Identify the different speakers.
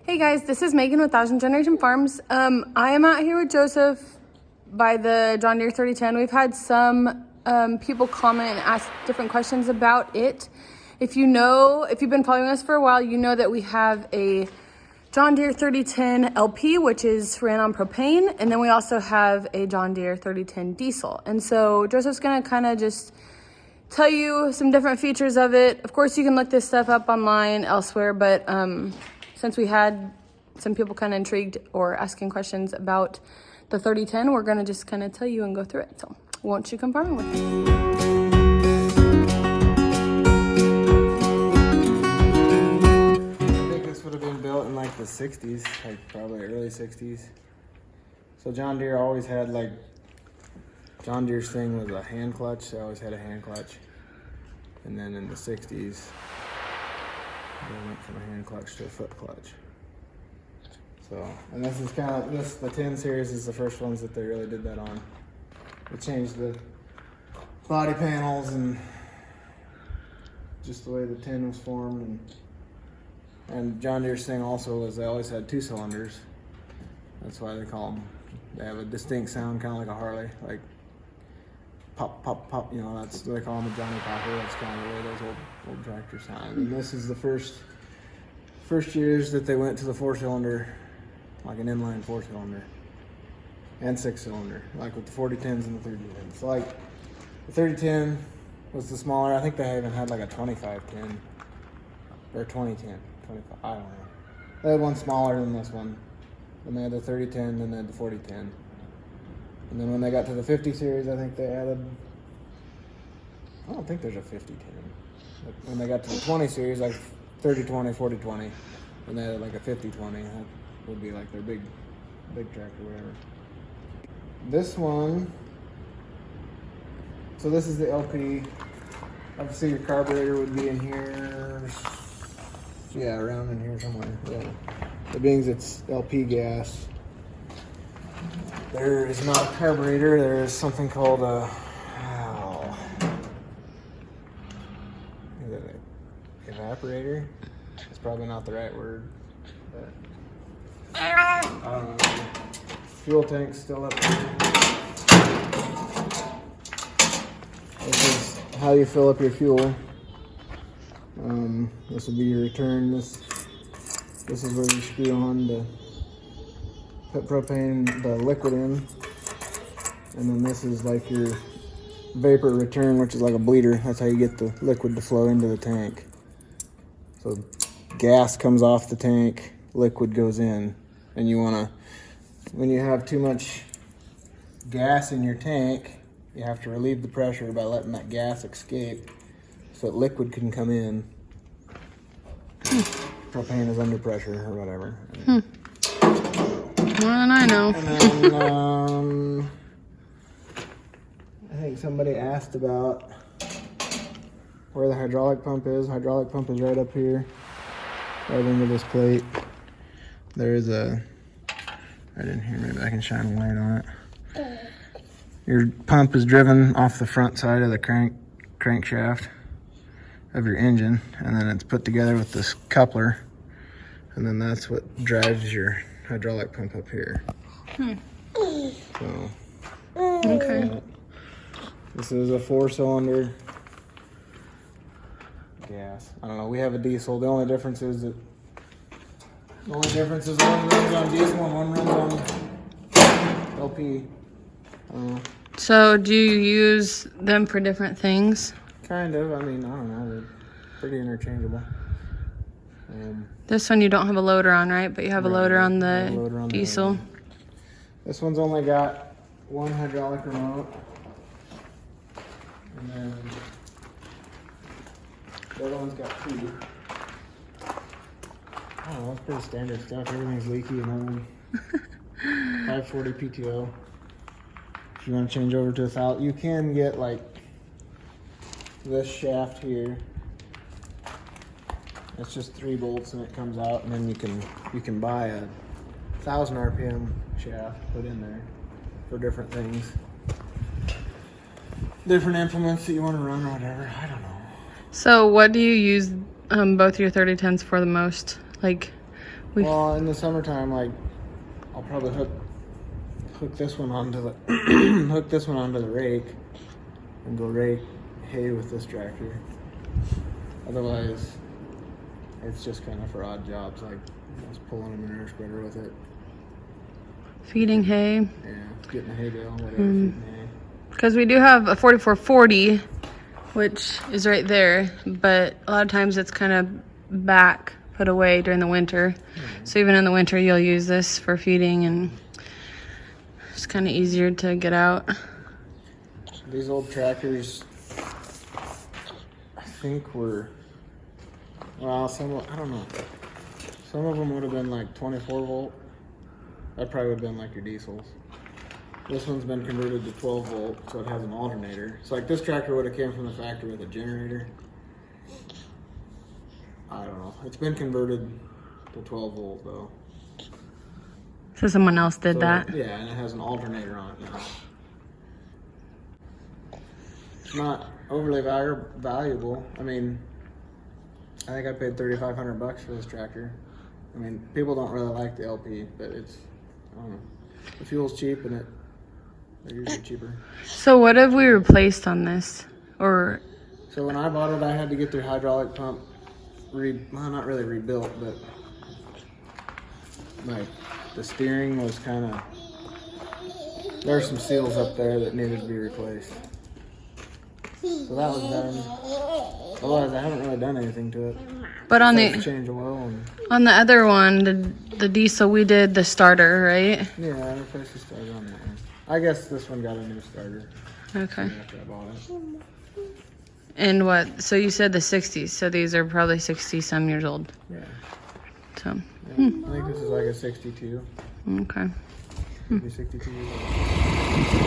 Speaker 1: Hey guys, this is Megan with 1000 Generation Farms. I am out here with Joseph by the John Deere 3010. We've had some people comment and ask different questions about it. If you've been following us for a while, you know that we have a John Deere 3010 LP, which is ran on propane, and then we also have a John Deere 3010 diesel. And so Joseph's gonna kind of just tell you some different features of it. Of course, you can look this stuff up online elsewhere, but since we had some people kind of intrigued or asking questions about the 3010, we're going to just kind of tell you and go through it. So won't you come farming with me?
Speaker 2: I think this would have been built in like the 60s, like probably early 60s. So John Deere always had John Deere's thing was a hand clutch. They always had a hand clutch. And then in the 60s, they went from a hand clutch to a foot clutch. So, and this is the 10 series is the first ones that they really did that on. They changed the body panels and just the way the 10 was formed. And John Deere's thing also was they always had 2 cylinders. That's why they call them, they have a distinct sound, kind of like a Harley, like pop, pop, pop, you know, that's what they call them a Johnny Popper. That's kind of the way those old tractors sound. And this is the first years that they went to the 4-cylinder, like an inline 4-cylinder and 6-cylinder, like with the 4010s and the 3010s. So like the 3010 was the smaller. I think they even had like a 2510 or 2010, 25, I don't know. They had one smaller than this one. Then they had the 3010, then they had the 4010. And then when they got to the 50 series, I think they added, I don't think there's a 5010. But when they got to the 20 series, like 3020, 4020, and they added like a 5020, that would be like their big tractor, whatever. This one, so this is the LP. Obviously your carburetor would be in here. Yeah, around in here somewhere. Yeah. The being it's LP gas. There is not a carburetor. There is something called a evaporator. It's probably not the right word, but I don't know. Fuel tank's still up there. This is how you fill up your fuel. This will be your return. This is where you screw on to put propane, the liquid in. And then this is like your vapor return, which is like a bleeder. That's how you get the liquid to flow into the tank. So gas comes off the tank, liquid goes in. And you wanna, when you have too much gas in your tank, you have to relieve the pressure by letting that gas escape so that liquid can come in. Propane is under pressure or whatever.
Speaker 1: More than I know.
Speaker 2: And then, I think somebody asked about where the hydraulic pump is. Hydraulic pump is right up here, right under this plate. There is a, right in here, maybe I can shine a light on it. Your pump is driven off the front side of the crankshaft of your engine, and then it's put together with this coupler, and then that's what drives your hydraulic pump up here. So,
Speaker 1: Okay.
Speaker 2: This is a 4-cylinder gas. I don't know, we have a diesel. The only difference is one runs on diesel and one runs on LP.
Speaker 1: So do you use them for different things?
Speaker 2: Kind of. I mean, I don't know. They're pretty interchangeable.
Speaker 1: This one you don't have a loader on, right? But you have a loader on the diesel.
Speaker 2: This one's only got one hydraulic remote. And then the other one's got 2. I don't know, it's pretty standard stuff. Everything's leaky and everything. 540 PTO. If you want to change over to 1000, you can get like this shaft here. It's just 3 bolts and it comes out, and then you can buy a 1000 RPM shaft put in there for different things, different implements that you want to run or whatever. I don't know.
Speaker 1: So what do you use both your 3010s for the most? Like
Speaker 2: Well, in the summertime, like I'll probably hook this one onto the hook this one onto the rake and go rake hay with this tractor. Otherwise, it's just kind of for odd jobs, like just pulling a manure spreader with it.
Speaker 1: Feeding hay.
Speaker 2: Yeah, getting a hay bale, whatever. Feeding hay.
Speaker 1: Because we do have a 4440, which is right there, but a lot of times it's kind of back, put away during the winter. So even in the winter, you'll use this for feeding, and it's kind of easier to get out.
Speaker 2: These old tractors, I think were, well, I don't know. Some of them would have been like 24 volt. That probably would have been like your diesels. This one's been converted to 12 volt, so it has an alternator. So like this tractor would have came from the factory with a generator. I don't know. It's been converted to 12 volt though.
Speaker 1: So someone else did that?
Speaker 2: Yeah, and it has an alternator on it now. It's not overly valuable. I mean, I think I paid $3,500 for this tractor. I mean, people don't really like the LP, but it's, I don't know. The fuel's cheap and they're usually cheaper.
Speaker 1: So what have we replaced on this? Or
Speaker 2: So when I bought it, I had to get their hydraulic pump well, not really rebuilt, but like the steering was kind of, there were some seals up there that needed to be replaced. So that was done. Otherwise, I haven't really done anything to it.
Speaker 1: but on
Speaker 2: Besides
Speaker 1: the
Speaker 2: change oil and
Speaker 1: on the other one, the diesel, we did the starter, right?
Speaker 2: yeah, I replaced the starter on that one. I guess this one got a new starter
Speaker 1: Okay.
Speaker 2: after I bought it.
Speaker 1: And what? So you said the 60s. So these are probably 60 some years old.
Speaker 2: Yeah.
Speaker 1: So
Speaker 2: I think this is like a 62.
Speaker 1: okay.
Speaker 2: Maybe 62 years old.